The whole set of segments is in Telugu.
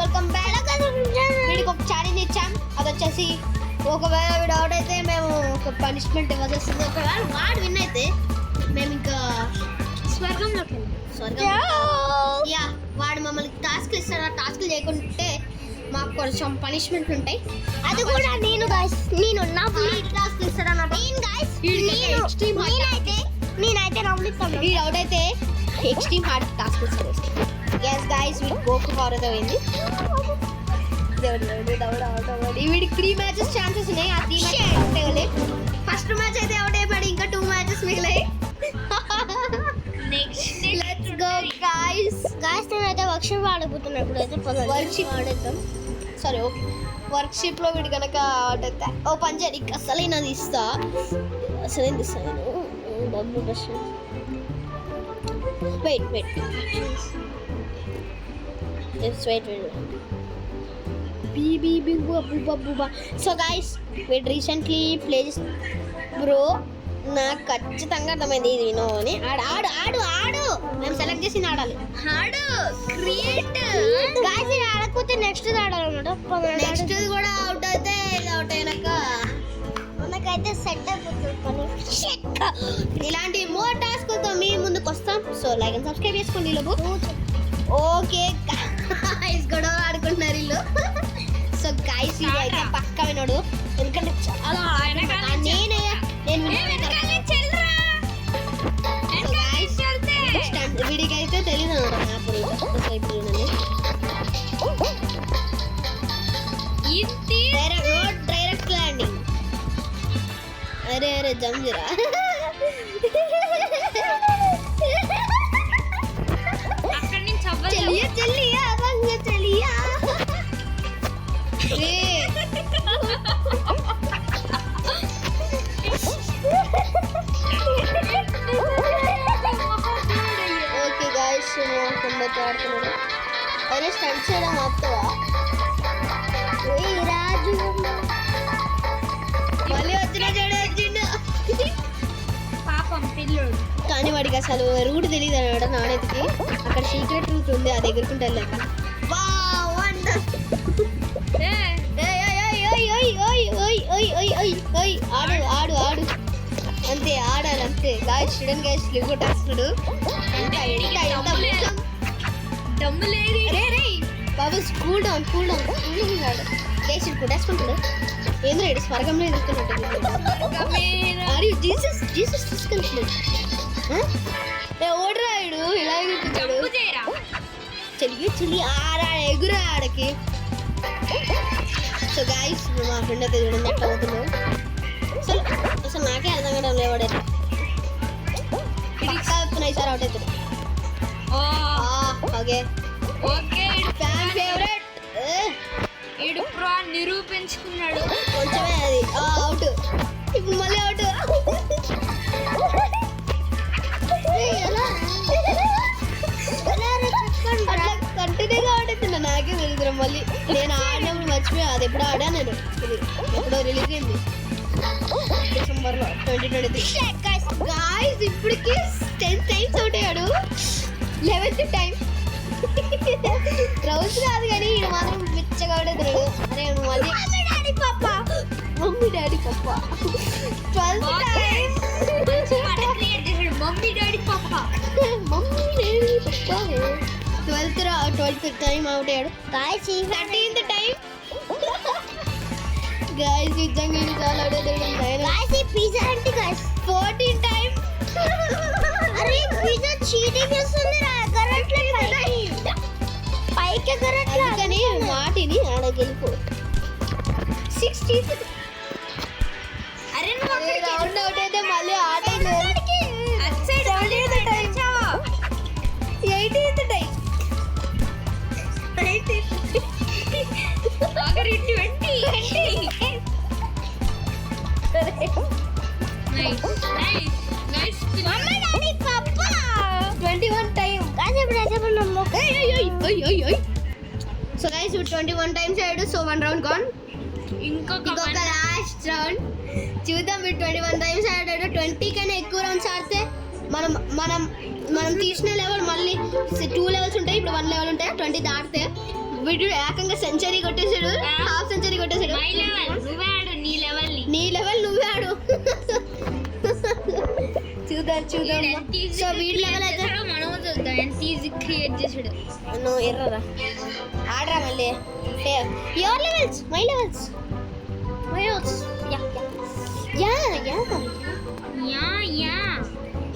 Welcome back. వీడికి ఒక ఛాలెంజ్ ఇచ్చాం, అది వచ్చేసి ఒకవేళ వీడు అవుట్ అయితే మేము ఒక పనిష్మెంట్ ఇవ్వాల్సి వస్తుంది. ఒకవేళ వాడు విన్ అయితే మేము ఇంకా స్వర్గంలోకి యా వాడు మమ్మల్ని టాస్క్లు ఇస్తాడు. ఆ టాస్క్లు చేయకుంటే మాకు కొంచెం పనిష్మెంట్లు ఉంటాయి. అది కూడా నేను నా టాస్క్లు ఇస్తాడు అన్నమాట. నేనైతే నవ్వుతాను. వీడు అవుట్ అయితే ఎక్స్ట్రీమ్ హార్డ్ టాస్క్ ఇస్తాడు. ఎస్ గైస్ వీడు గోకు ఫారద పోయింది. వీడికి 3 మ్యాచెస్ ఛాన్సెస్ ఉన్నాయి. ఆ 3 మ్యాచెస్ అవుట్ అవ్వలే. ఫస్ట్ మ్యాచ్ అయితే అవుట్ అయిపోయాడు. ఇంకా 2 మ్యాచెస్ మిగిలాయి. Let's go guys. నేనైతే వర్క్షిప్ ఆడబోతున్నా. ఇప్పుడైతే వర్క్షిప్ ఆడేద్దాం. సరే ఓకే. వర్క్షిప్లో వీడు కనుక అవుట్ అయితే ఓ పంచాయతీ అసలైనది ఇస్తా. అసలైంది ఇస్తా నేను. డబ్బులు బస్ వెయిట్ సో గైస్ వీడు రీసెంట్లీ ప్లే బ్రో నాకు ఖచ్చితంగా అర్థమైంది ఇది వినో అని. ఆడు మేము సెలెక్ట్ చేసి ఆడాలి. ఆడు క్రియేట్ గైస్ ఇది ఆడకపోతే నెక్స్ట్ ఆడాలన్నమాట. నెక్స్ట్ కూడా అవుట్ అయితే అవుట్ అయినాక మనకైతే సెట్ అయిపోతుంది. ఇలాంటి మోర్ టాస్క్లతో మీ ముందుకు వస్తాం. సో లైక్ అండ్ సబ్స్క్రైబ్ చేసుకోండి. లోపు ఓకే గైస్ గొడవ ఆడుకుంటున్నారు వీళ్ళు. సో గైస్ ఇది అయితే పక్క వినోడు, ఎందుకంటే చాలా వీడికి అయితే తెలియదు డైరెక్ట్ ల్యాండింగ్. అరే జంజిరా चलिया रंग चलिया ఓకే గైస్ ఆడుతున్నాడు. అరే స్టంట్ చేయడం ఆపుతావా? రాజు మళ్ళీ వచ్చిండు పాపం పిల్లోడు. కానీ వాడికి అసలు రూట్ తెలియదు అన్నాడు నాణ్యతకి. అక్కడ సీక్రెట్ రూట్ ఉంది, అది ఎగురుకుంటా వెళ్ళాక ఆడు అంతే ఆడాలి అంతే. గాయస్ స్టూడెంట్ గైస్ లివ్ కొట్టేస్తున్నాడు. బాబు కూల్ డౌన్ గైస్ కొట్టేసుకుంటాడు. ఏందో ఇటు స్వర్గంలో ఎదుగుతున్నట్టు జీసస్ తీసుకెళ్తున్నాడు. ఓడరాయుడు ఇలా ఎగురుతున్నాడు. చెల్లి ఎగురు ఆడకి. సో గైస్ మా ఫ్రెండ్ అయితే చూడండి ఎట్లా అవుతున్నాడు. అసలు నాకే అర్థం కావడం లేవాడే. పక్కా అవుతున్నాయి సార్ అవుట్ అవుతుంది. ఓకే ఫ్యాన్ ఫేవరెట్ ఈడు ప్రో నిరూపించుకున్నాడు. కొంచెమే అది అవుట్. ఇప్పుడు మళ్ళీ అవుట్. కంటిన్యూగా ఆడుతున్నా. నాకే తెలుసు మళ్ళీ నేను ఆడినప్పుడు మర్చిపోయా. అది ఎప్పుడు ఆడా నేను. ఇది ఎప్పుడో రిలీజ్ అయింది డిసెంబర్లో 2023. గాయ్స్ ఇప్పటికి 10 టైమ్స్ అవుట్ అయ్యాడు. 11th టైం రౌస్ కాదు కానీ ఈయన మాత్రం పిచ్చగా ఆడుతున్నాడు. అరే నువ్వు మళ్ళీ మమ్మీ డాడీ పప్ప 12th టైం మమ్మీ డాడీ పప్ప 12th టైం అవుట్ అయ్యాడు. 13th టైం గాయ్స్ నిజంగా చాలా ఆడేదాడు. పిజ్జా అంటే గాయ్స్ 14th టైం. అరే పిజ్జా చీటింగ్ చేస్తుంది పైకి అందుకని మాటిని ఆడగెలిపో. 16th అరే రౌండ్ అవుట్ అయితే మళ్ళీ ఆట 18th టైం ఆఖరి 20 nice 21 time. So guys 21 times ఆడాడు. So 1 round gone. ఇంకొక లాస్ట్ రౌండ్ చూద్దాం. మీరు 21 టైమ్స్ ఆడాడు. 20 కన్నా ఎక్కువ రౌండ్స్ ఆడితే మనం తీసిన లెవెల్ మళ్ళీ 2 లెవెల్స్ ఉంటాయి. ఇప్పుడు 1 లెవెల్ ఉంటాయి. 20 దాటితే వీడు ఏకంగా సెంచరీ కొట్టేశాడు, హాఫ్ సెంచరీ కొట్టేశాడు. మై లెవెల్ నువ్వే ఆడు, నీ లెవెల్ నీ లెవెల్ నువ్వే ఆడు. చూద్దాం చూద్దాం. సో వీడి లెవెల్ అయితే మనం చూద్దాం ఎంత ఈజీ క్రియేట్ చేసాడు. నువ్వు ఎర్రరా ఆడరా మళ్ళీ. Your levels, my levels, my levels. Yeah yeah yeah yeah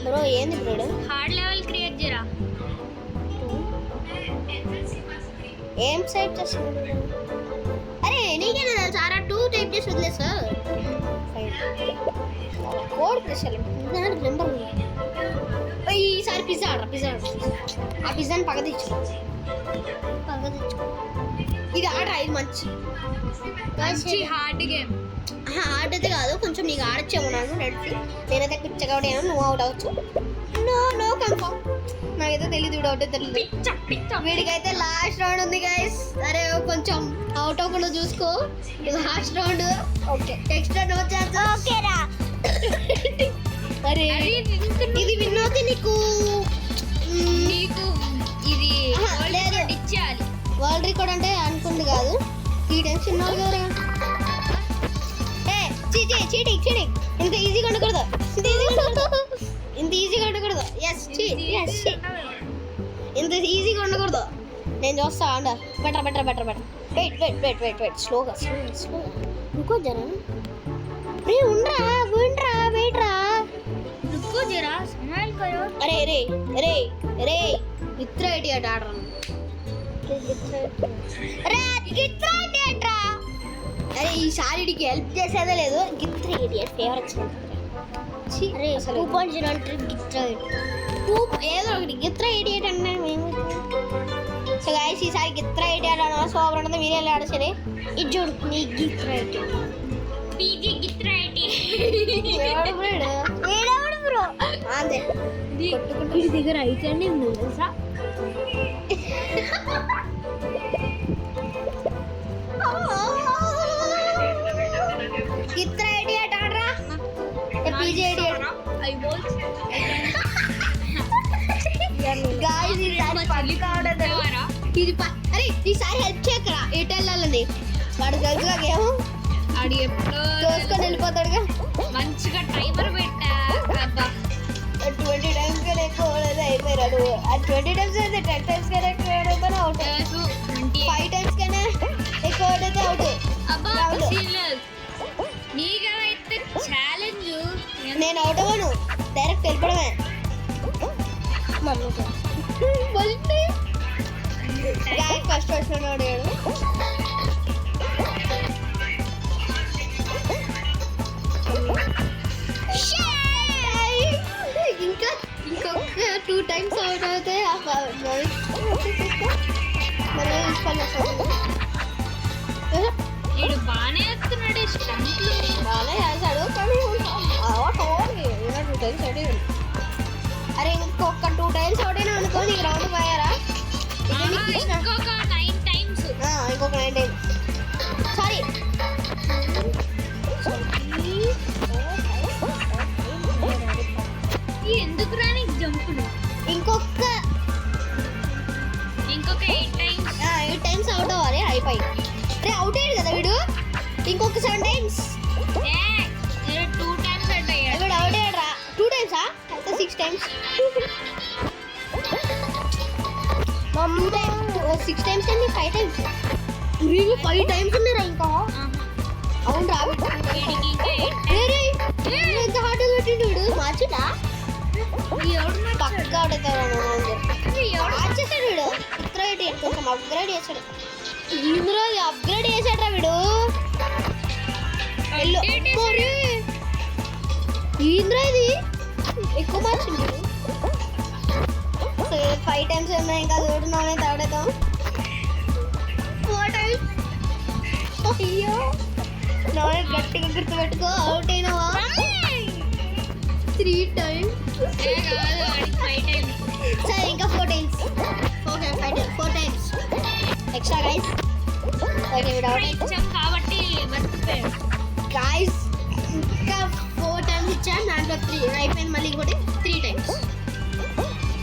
bro. ఏంది బ్రో? హార్డ్ లెవెల్ క్రియేట్ చేయరా. ఏం టైప్ చేస్తాను? అరే నీకేనా చాలా 2 టైప్ చేసి వదిలేసా. కోడ్ ప్రెషర్ నెంబర్ ఈసారి పిజ్జా ఆడరా. పిజ్జా ఆ పిజ్జాని పగ తెచ్చు. ఇది ఆడరా, ఇది మంచి హార్డ్ గేమ్. ఆర్ట్ అయితే కాదు, కొంచెం నీకు ఆడచ్చేమో. నాకు రెడ్కి నేనైతే పిచ్చగా నువ్వు అవుట్ అవచ్చు. నో నో కన్ఫర్మ్, నాకైతే తెలియదు. వీడు అవుట్ తెలియదు. వీడికైతే లాస్ట్ రౌండ్ ఉంది గైస్. అరే కొంచెం అవుట్ అవ్వకుండా చూసుకో. Last round. Okay extra no chance. ఓకేరా. అరే ఇది విన్ అవుతే నీకు నీకు ఇది లేదు ఇచ్చేయాలి. వరల్డ్ రికార్డ్ అంటే అనుకుంది కాదు. 3 టైమ్స్ విన్నావు కదా. Cheating cheating. ఇంత ఈజీగా ఉండకూడదు, ఇంత ఈజీగా ఉండకూడదు, ఇంత ఈజీగా ఉండకూడదు. ఇంత ఈజీగా ఉండకూడదు. నేను చూస్తా అండ. Better better better better. Wait wait wait wait wait స్లోగా స్లోగా స్లోగా రుకో జరా. రే ఉండరా, విండ్రా, వెయిట్ రా. రుకో జరా, సంభాల్ కరో. అరే రే రే రే గిత్ర ఐడియట్ ఆడరా. రే గిత్ర ఐడియట్ రా. అరే ఈసారి నీకు హెల్ప్ చేసేదే లేదు. గిత్ర ఐడియట్ ఫేవరెట్. అరే 2.0 అంటే గిత్ర ఏదో ఒకటి గిత్ర ఐడియట్ అంటే మేము. సో గైస్ ఈసారి గిత్ర ఐడియట్ ఆడ సూపర్ ఉంటుంది. మీరే ఆడ సరే. ఇది చూడు నీ గిత్ర ఐడియట్. పీజీ గిత్ర ఐడి. ఏడవడు బ్రో. అంతే వీడి దగ్గర అయితే ఉంది తెలుసా. గిత్ర ఐడియట్ ఆడరా. PG idiot. గాయ్స్ ఈసారి పక్కా ఆడదు. ఇది అరే ఈసారి హెల్ప్ చేయకరా. ఎటు వెళ్ళాలని వాడు గల్గా ఏమో ఆడి ఎప్పుడో దోసుకొని వెళ్ళిపోతాడుగా. మంచిగా టైమర్ పెట్టా. 20 టైమ్స్ కన్నా ఎక్కువ అయిపోయాడు. ఆ 20 టైమ్స్ అయితే 10 టైమ్స్ కన్నా ఎక్కువ అయిపోయినా అవుట్. 5 టైమ్స్ కన్నా ఎక్కువ అయితే అవుట్. అబ్బా సీరియస్ నీకైతే ఛాలెంజ్. నేను అవుట్ అవ్వను, డైరెక్ట్ వెళ్ళిపోవడమే. ఫస్ట్ వచ్చినాడు. ఇంకా ఇంకొక 2 టైమ్స్ అవుట్ అవుతాయి. వీడు బాగానే వేస్తున్నాడు స్టంట్లు. బాగానే చేశాడు కానీ 2 టైమ్స్ అవుట్ అయ్యాడు. అరే ఇంకొక 2 టైమ్స్ అవుట్ అయినా అనుకో నీకు రౌండ్ పోయారా. ఇంకొక 9 టైమ్స్. ఇంకొక 9 టైమ్స్. సారీ ఎందుకు రాని జంపులు. ఇంకొక 8 టైమ్స్. 8 టైమ్స్ అవుట్ అవ్వాలి. అయిపోయి రే అవుట్ అయ్యాడు కదా వీడు. ఇంకొక 7 టైమ్స్. 2 టైమ్స్ అయ్యాడు. వీడు అవుట్ అయ్యాడు రా. 2 టైమ్సా అయితే 6 టైమ్స్. 6 టైమ్స్ అండి. 5 టైమ్స్. 5 టైమ్స్ ఉన్నారా ఇంకా. అవును రా. వీడికి ఇంకా 8 ఎంత హార్డ్ పెట్టిండు వీడు. మార్చుడా పక్కా ఆడతాడు. మార్చేసాడు వీడు. కొంచెం అప్గ్రేడ్ చేశాడు. ఇందులో అప్గ్రేడ్ చేశాడు వీడు. ఇంద్రా ఇది ఎక్కువ మార్చింది. 5 టైమ్స్ ఉన్నాయి ఇంకా. చూడు నానే తాడతాం. 4 టైమ్స్. అయ్యో నానే గట్టిగా గుర్తుపెట్టుకో. అవుట్ అయినావా. 3 టైమ్స్. సరే ఇంకా 4 times. Okay 4 times extra guys. Okay వీడు అవుట్ ఇచ్చాం కాబట్టి మర్చిపోయాడు. గైస్ ఇంకా 4 టైమ్స్ ఇచ్చాను. దాంట్లో 3 అయిపోయింది. మళ్ళీ ఇంకోటి 3 టైమ్స్.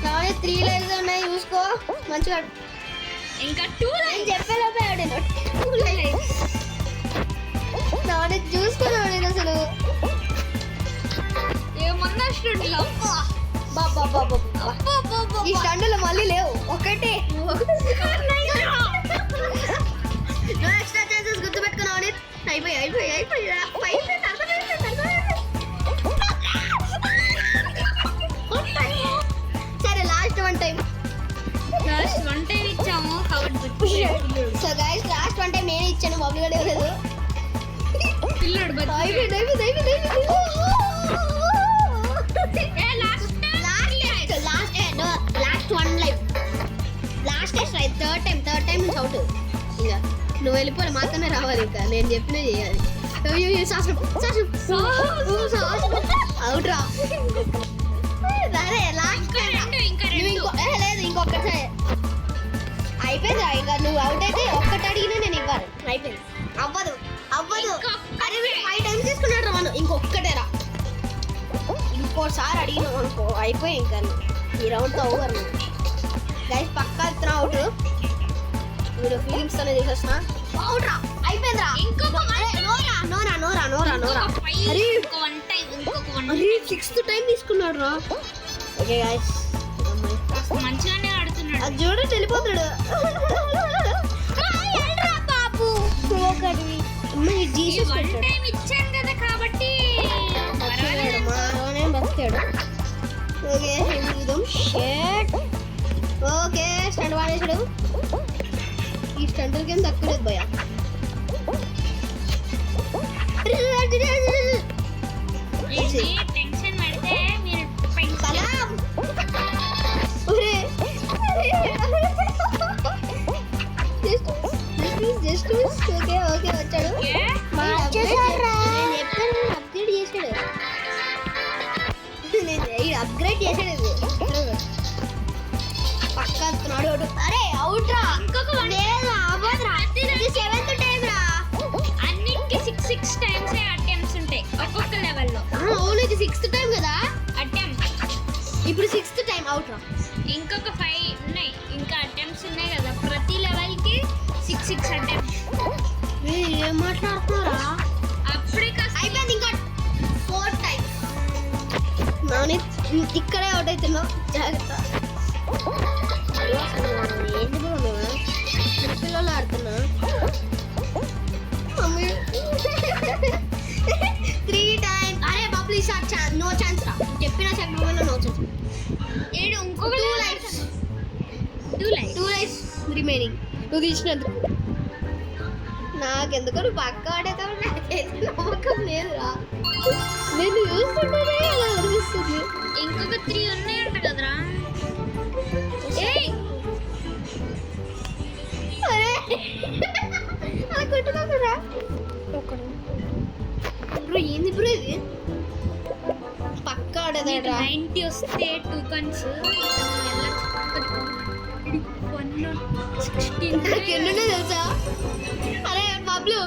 కాబట్టి 3 లైన్స్ ఉన్నాయి చూసుకో మంచిగా. ఇంకా 2 నేను చెప్పేలోపే ఆడాను 2 లైన్స్ నాని చూసుకున్నాను నేను అసలు ఏమన్నా స్టూడియోలో బాబా బాబా ఈ స్టండులు మళ్ళీ లేవు ఒకటే ఎక్స్ట్రా ఛాన్సెస్ గుర్తుపెట్టుకున్నావు అయిపోయి సరే last one time last 1 time ఇచ్చాము కాబట్టి so guys last one time నేను ఇచ్చాను బాబు కూడా ఇవ్వలేదు పిల్లడు అయిపోయింది last one life last right third time నుంచి అవుట్ ఇంకా నువ్వు వెళ్ళిపోలే మాత్రమే రావాలి ఇంకా నేను చెప్పిన చేయాలి అవుట్ రా సరే లాస్ట్ ఇంకా లేదు ఇంకొకటి అయిపోయింది ఇంకా నువ్వు అవుట్ అయితే ఒక్కటి అడిగినా నేను ఇవ్వాలి అయిపోయింది అవ్వదు అరే 5 టైమ్స్ తీసుకున్నాడు రా మనం ఇంకొక్కటే రా ఇంకోసారి అడిగినాం అనుకో అయిపోయి ఇంకా ఈ రౌండ్తో ఓవర్ గైస్ పక్కా ఇస్తున్నా అవుట్ వీడు ఫీలింగ్స్ తోనే చేసేస్తున్నా అవుట్ రా అయిపోయింది రా నోరా అరే అరే 6th టైం తీసుకున్నాడు రా ఓకే గైస్ మంచిగానే ఆడుతున్నాడు అది చూడు వెళ్ళిపోతాడు బాబు అమ్మాయి జీసస్ 1 టైం ఇచ్చాను కదా కాబట్టి మాలోనే బతికాడు ఓకే షేట్ ఓకే స్టంట్ వాడేసాడు ఈ స్టంట్లకి ఏం తక్కువలేదు భయ టెన్షన్ పడితే మీరు సలాం జస్ట్ ఓకే వచ్చాడు అప్గ్రేడ్ చేసాడు పక్కా వస్తున్నాడు అరే అవుట్ రా ఇంకొక ఇది 7th టైం రా అన్నిటికి 6 టైమ్స్ అటెంప్ట్స్ ఉంటాయి ఒక్కొక్క లెవెల్లో అవును ఇది 6th టైం కదా అటెంప్ట్ ఇప్పుడు 6th టైం అవుట్ రా ఇంకొక 5 ఉన్నాయి ఇంకా అటెంప్ట్స్ ఉన్నాయి కదా ప్రతి లెవెల్ కి 6 అటెంప్ట్స్ ఏం మాట్లాడుతున్నారా అప్పుడే అయిపోయింది ఇంకా 4 టైం నాని ఇక్కడే అవుట్ అవుతున్నావు జాగ్రత్త ఏంటి పిల్లలు ఆడుతున్నా మమ్మీ 3 టైం అరే బబ్లీ షాట్ నో ఛాన్స్ రా చెప్పిన చెప్పడంలో నో ఛాన్స్ ఏడు ఇంకొక 2 లైఫ్స్ 2 లైఫ్స్ రిమైనింగ్ నువ్వు తీసినందుకు నాకెందుకో నువ్వు పక్క ఆడేతావు నాకైతే నమ్మకం లేదురా నేను చూస్తుంటేనే అలా అనిపిస్తుంది ఇంకొక 3 ఉన్నాయంట కదరా ఏయ్ అరే అలా కొట్టుకోకరా బ్రో ఏంది బ్రో ఇది పక్క ఆడేదాడ్రా 90 వస్తే 2 కన్స్ నాకు ఎన్నుండే తెలుసా అరే బబ్లు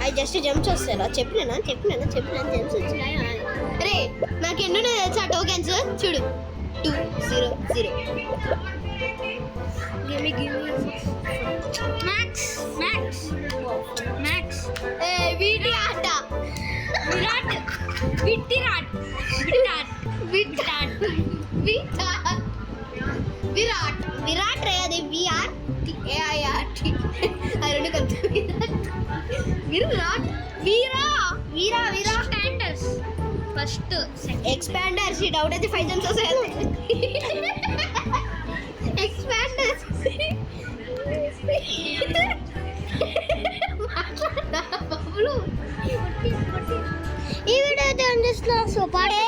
అవి జస్ట్ జంప్స్ వస్తారా చెప్పినా జంప్స్ వచ్చినాయి అరే నాకు ఎన్నుండే తెలుసా టోకెన్స్ చూడు 200 మ్యాక్స్ వీటి ఆట విరాట్ రే అది VRAIRT అది రెండు కలిపి విరాట్ వీరా స్టాండర్స్ ఫస్ట్ ఎక్స్పాండర్స్ ఈ డౌట్ అయితే 5 జంప్స్ వస్తాయి ఎక్స్పాండర్స్ ఈ వీడియో అయితే సో పాడే